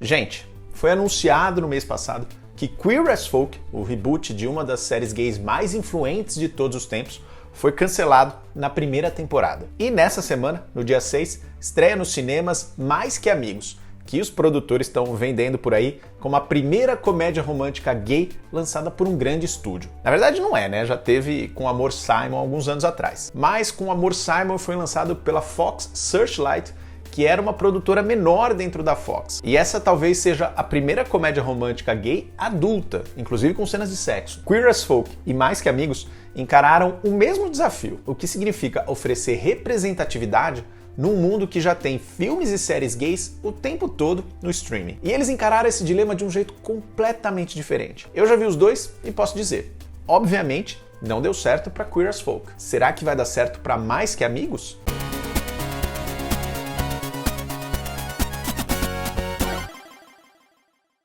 Gente, foi anunciado no mês passado que Queer as Folk, o reboot de uma das séries gays mais influentes de todos os tempos, foi cancelado na primeira temporada. E nessa semana, no dia 6, estreia nos cinemas Mais Que Amigos, que os produtores estão vendendo por aí como a primeira comédia romântica gay lançada por um grande estúdio. Na verdade não é, né? Já teve com Amor Simon alguns anos atrás. Mas com Amor Simon foi lançado pela Fox Searchlight, que era uma produtora menor dentro da Fox. E essa talvez seja a primeira comédia romântica gay adulta, inclusive com cenas de sexo. Queer as Folk e Mais Que Amigos encararam o mesmo desafio, o que significa oferecer representatividade num mundo que já tem filmes e séries gays o tempo todo no streaming. E eles encararam esse dilema de um jeito completamente diferente. Eu já vi os dois e posso dizer, obviamente, não deu certo para Queer as Folk. Será que vai dar certo para Mais Que Amigos?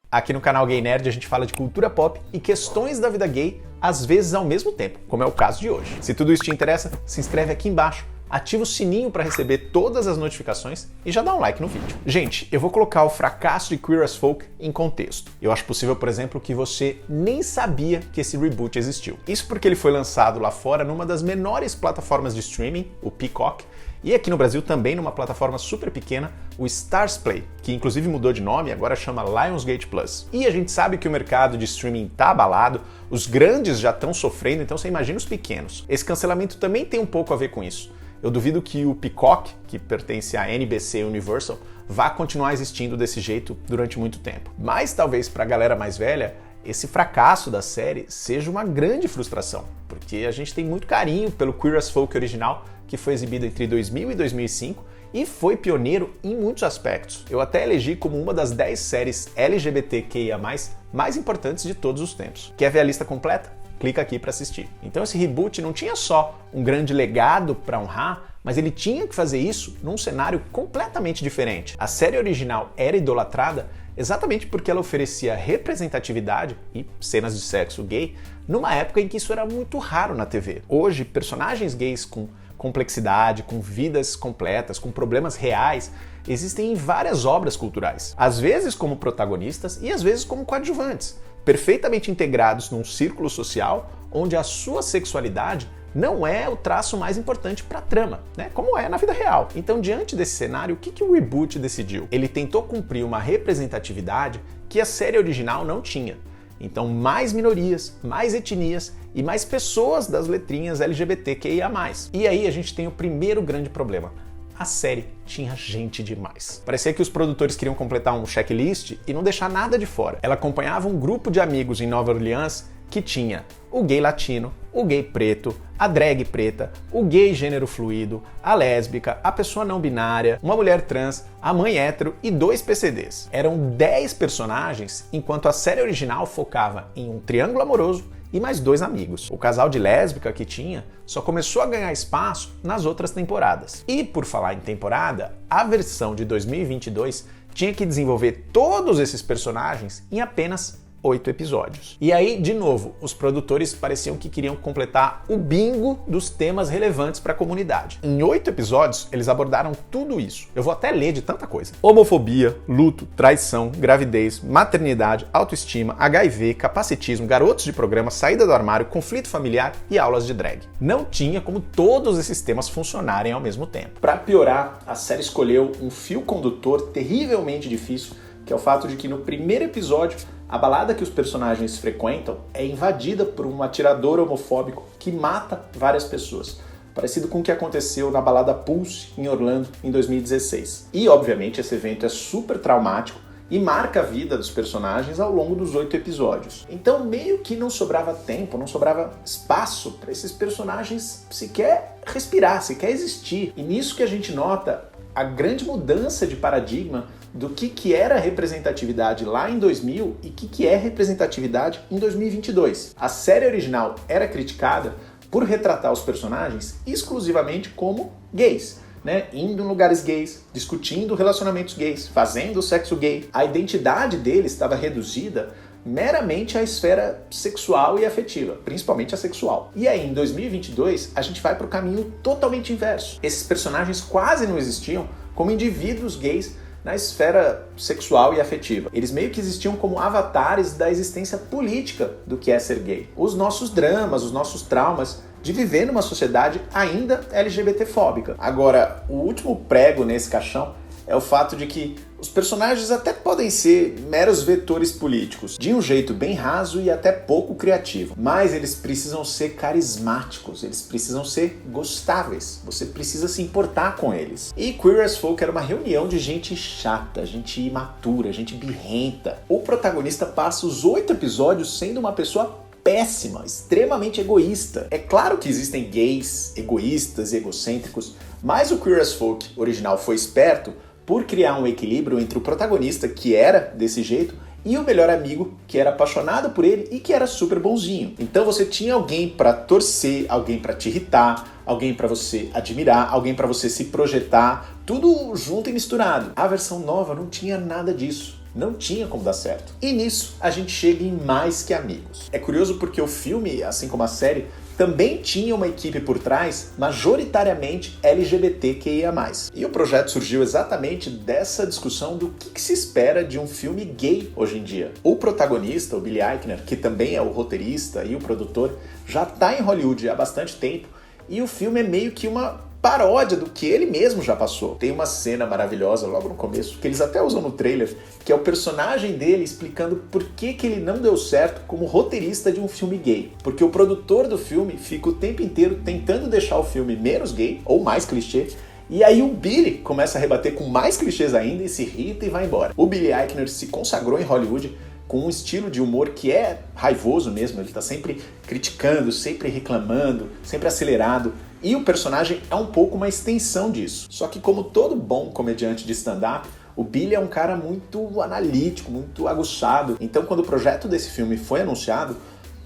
Aqui no canal Gay Nerd a gente fala de cultura pop e questões da vida gay, às vezes ao mesmo tempo, como é o caso de hoje. Se tudo isso te interessa, se inscreve aqui embaixo, ativa o sininho para receber todas as notificações e já dá um like no vídeo. Gente, eu vou colocar o fracasso de Queer as Folk em contexto. Eu acho possível, por exemplo, que você nem sabia que esse reboot existiu. Isso porque ele foi lançado lá fora numa das menores plataformas de streaming, o Peacock, e aqui no Brasil também numa plataforma super pequena, o Starzplay, que inclusive mudou de nome e agora chama Lionsgate Plus. E a gente sabe que o mercado de streaming tá abalado, os grandes já estão sofrendo, então você imagina os pequenos. Esse cancelamento também tem um pouco a ver com isso. Eu duvido que o Peacock, que pertence à NBC Universal, vá continuar existindo desse jeito durante muito tempo. Mas talvez para a galera mais velha, esse fracasso da série seja uma grande frustração, porque a gente tem muito carinho pelo Queer as Folk original, que foi exibido entre 2000 e 2005 e foi pioneiro em muitos aspectos. Eu até elegi como uma das 10 séries LGBTQIA+, mais importantes de todos os tempos. Quer ver a lista completa? Clica aqui para assistir. Então esse reboot não tinha só um grande legado para honrar, mas ele tinha que fazer isso num cenário completamente diferente. A série original era idolatrada exatamente porque ela oferecia representatividade e cenas de sexo gay numa época em que isso era muito raro na TV. Hoje, personagens gays com complexidade, com vidas completas, com problemas reais, existem em várias obras culturais. Às vezes como protagonistas e às vezes como coadjuvantes, perfeitamente integrados num círculo social onde a sua sexualidade não é o traço mais importante para a trama, né? Como é na vida real. Então, diante desse cenário, o que o reboot decidiu? Ele tentou cumprir uma representatividade que a série original não tinha. Então, mais minorias, mais etnias e mais pessoas das letrinhas LGBTQIA+. E aí a gente tem o primeiro grande problema. A série tinha gente demais. Parecia que os produtores queriam completar um checklist e não deixar nada de fora. Ela acompanhava um grupo de amigos em Nova Orleans que tinha o gay latino, o gay preto, a drag preta, o gay gênero fluido, a lésbica, a pessoa não binária, uma mulher trans, a mãe hétero e 2 PCDs. Eram 10 personagens, enquanto a série original focava em um triângulo amoroso e mais 2 amigos. O casal de lésbica que tinha só começou a ganhar espaço nas outras temporadas. E por falar em temporada, a versão de 2022 tinha que desenvolver todos esses personagens em apenas 8 episódios. E aí, de novo, os produtores pareciam que queriam completar o bingo dos temas relevantes para a comunidade. Em 8 episódios, eles abordaram tudo isso. Eu vou até ler de tanta coisa. Homofobia, luto, traição, gravidez, maternidade, autoestima, HIV, capacitismo, garotos de programa, saída do armário, conflito familiar e aulas de drag. Não tinha como todos esses temas funcionarem ao mesmo tempo. Para piorar, a série escolheu um fio condutor terrivelmente difícil, que é o fato de que no primeiro episódio a balada que os personagens frequentam é invadida por um atirador homofóbico que mata várias pessoas, parecido com o que aconteceu na balada Pulse em Orlando em 2016. E obviamente esse evento é super traumático e marca a vida dos personagens ao longo dos 8 episódios. Então meio que não sobrava tempo, não sobrava espaço para esses personagens sequer respirar, sequer existir. E nisso que a gente nota a grande mudança de paradigma do que era representatividade lá em 2000 e que é representatividade em 2022. A série original era criticada por retratar os personagens exclusivamente como gays, né? Indo em lugares gays, discutindo relacionamentos gays, fazendo sexo gay. A identidade deles estava reduzida meramente à esfera sexual e afetiva, principalmente a sexual. E aí, em 2022, a gente vai para o caminho totalmente inverso. Esses personagens quase não existiam como indivíduos gays na esfera sexual e afetiva. Eles meio que existiam como avatares da existência política do que é ser gay. Os nossos dramas, os nossos traumas de viver numa sociedade ainda LGBTfóbica. Agora, o último prego nesse caixão é o fato de que os personagens até podem ser meros vetores políticos, de um jeito bem raso e até pouco criativo, mas eles precisam ser carismáticos, eles precisam ser gostáveis, você precisa se importar com eles. E Queer as Folk era uma reunião de gente chata, gente imatura, gente birrenta. O protagonista passa os 8 episódios sendo uma pessoa péssima, extremamente egoísta. É claro que existem gays egoístas e egocêntricos, mas o Queer as Folk original foi esperto por criar um equilíbrio entre o protagonista, que era desse jeito, e o melhor amigo, que era apaixonado por ele e que era super bonzinho. Então você tinha alguém pra torcer, alguém pra te irritar, alguém pra você admirar, alguém pra você se projetar, tudo junto e misturado. A versão nova não tinha nada disso. Não tinha como dar certo. E nisso a gente chega em Mais Que Amigos. É curioso porque o filme, assim como a série, também tinha uma equipe por trás, majoritariamente LGBTQIA+. E o projeto surgiu exatamente dessa discussão do que se espera de um filme gay hoje em dia. O protagonista, o Billy Eichner, que também é o roteirista e o produtor, já está em Hollywood há bastante tempo, e o filme é meio que uma paródia do que ele mesmo já passou. Tem uma cena maravilhosa logo no começo, que eles até usam no trailer, que é o personagem dele explicando por que ele não deu certo como roteirista de um filme gay. Porque o produtor do filme fica o tempo inteiro tentando deixar o filme menos gay, ou mais clichê, e aí o Billy começa a rebater com mais clichês ainda e se irrita e vai embora. O Billy Eichner se consagrou em Hollywood com um estilo de humor que é raivoso mesmo, ele tá sempre criticando, sempre reclamando, sempre acelerado, e o personagem é um pouco uma extensão disso. Só que como todo bom comediante de stand-up, o Billy é um cara muito analítico, muito aguçado. Então quando o projeto desse filme foi anunciado,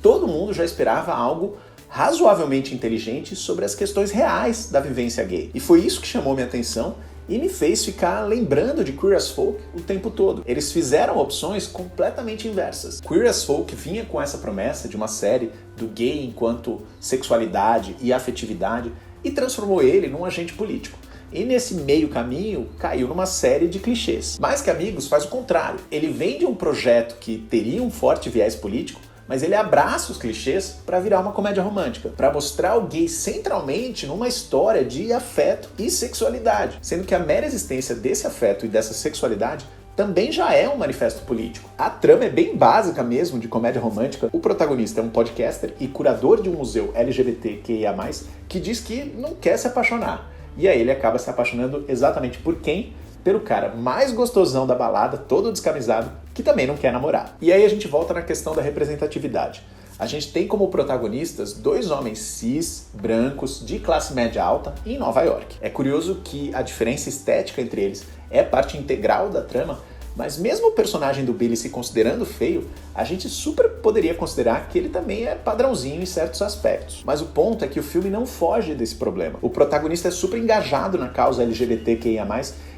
todo mundo já esperava algo razoavelmente inteligente sobre as questões reais da vivência gay. E foi isso que chamou minha atenção e me fez ficar lembrando de Queer as Folk o tempo todo. Eles fizeram opções completamente inversas. Queer as Folk vinha com essa promessa de uma série do gay enquanto sexualidade e afetividade e transformou ele num agente político. E nesse meio caminho, caiu numa série de clichês. Mais Que Amigos faz o contrário. Ele vem de um projeto que teria um forte viés político, mas ele abraça os clichês para virar uma comédia romântica, para mostrar o gay centralmente numa história de afeto e sexualidade, sendo que a mera existência desse afeto e dessa sexualidade também já é um manifesto político. A trama é bem básica mesmo de comédia romântica. O protagonista é um podcaster e curador de um museu LGBTQIA+, que diz que não quer se apaixonar. E aí ele acaba se apaixonando exatamente por quem? Pelo cara mais gostosão da balada, todo descamisado, que também não quer namorar. E aí a gente volta na questão da representatividade. A gente tem como protagonistas 2 homens cis, brancos, de classe média alta, em Nova York. É curioso que a diferença estética entre eles é parte integral da trama, mas mesmo o personagem do Billy se considerando feio, a gente super poderia considerar que ele também é padrãozinho em certos aspectos. Mas o ponto é que o filme não foge desse problema. O protagonista é super engajado na causa LGBTQIA+,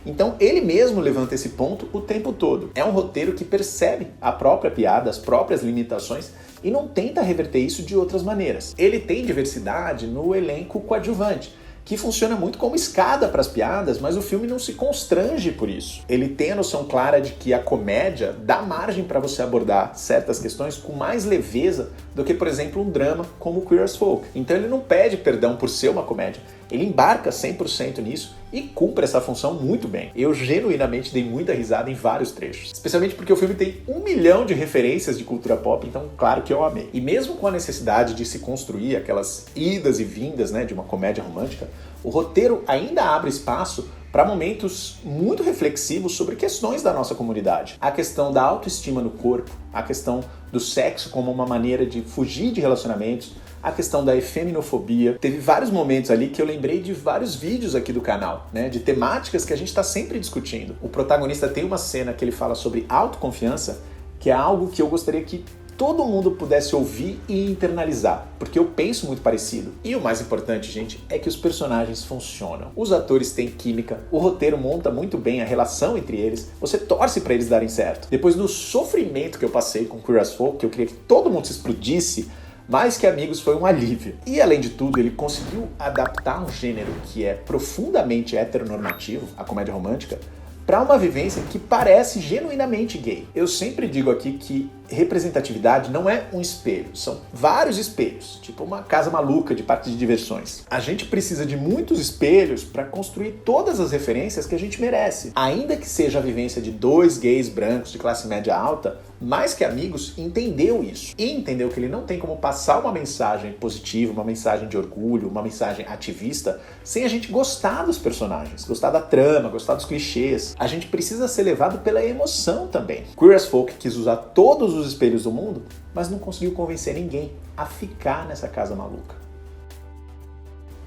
então ele mesmo levanta esse ponto o tempo todo. É um roteiro que percebe a própria piada, as próprias limitações, e não tenta reverter isso de outras maneiras. Ele tem diversidade no elenco coadjuvante, que funciona muito como escada para as piadas, mas o filme não se constrange por isso. Ele tem a noção clara de que a comédia dá margem para você abordar certas questões com mais leveza do que, por exemplo, um drama como Queer as Folk. Então ele não pede perdão por ser uma comédia, ele embarca 100% nisso e cumpre essa função muito bem. Eu genuinamente dei muita risada em vários trechos, especialmente porque o filme tem 1 milhão de referências de cultura pop, então claro que eu amei. E mesmo com a necessidade de se construir aquelas idas e vindas, né, de uma comédia romântica, o roteiro ainda abre espaço para momentos muito reflexivos sobre questões da nossa comunidade. A questão da autoestima no corpo, a questão do sexo como uma maneira de fugir de relacionamentos, a questão da efeminofobia. Teve vários momentos ali que eu lembrei de vários vídeos aqui do canal, né, de temáticas que a gente está sempre discutindo. O protagonista tem uma cena que ele fala sobre autoconfiança, que é algo que eu gostaria que todo mundo pudesse ouvir e internalizar, porque eu penso muito parecido. E o mais importante, gente, é que os personagens funcionam. Os atores têm química, o roteiro monta muito bem a relação entre eles, você torce para eles darem certo. Depois do sofrimento que eu passei com Queer as Folk, que eu queria que todo mundo se explodisse, Mais Que Amigos foi um alívio. E além de tudo, ele conseguiu adaptar um gênero que é profundamente heteronormativo, a comédia romântica, para uma vivência que parece genuinamente gay. Eu sempre digo aqui que representatividade não é um espelho, são vários espelhos, tipo uma casa maluca de parque de diversões. A gente precisa de muitos espelhos para construir todas as referências que a gente merece. Ainda que seja a vivência de dois gays brancos de classe média alta, mais que amigos, entendeu isso. E entendeu que ele não tem como passar uma mensagem positiva, uma mensagem de orgulho, uma mensagem ativista, sem a gente gostar dos personagens, gostar da trama, gostar dos clichês. A gente precisa ser levado pela emoção também. Queer as Folk quis usar todos os espelhos do mundo, mas não conseguiu convencer ninguém a ficar nessa casa maluca.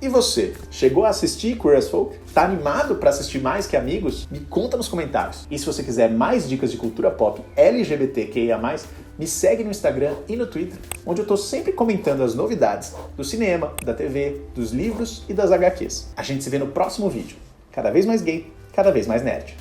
E você, chegou a assistir Queer as Folk? Tá animado para assistir mais que amigos? Me conta nos comentários. E se você quiser mais dicas de cultura pop LGBTQIA+, me segue no Instagram e no Twitter, onde eu tô sempre comentando as novidades do cinema, da TV, dos livros e das HQs. A gente se vê no próximo vídeo. Cada vez mais gay, cada vez mais nerd.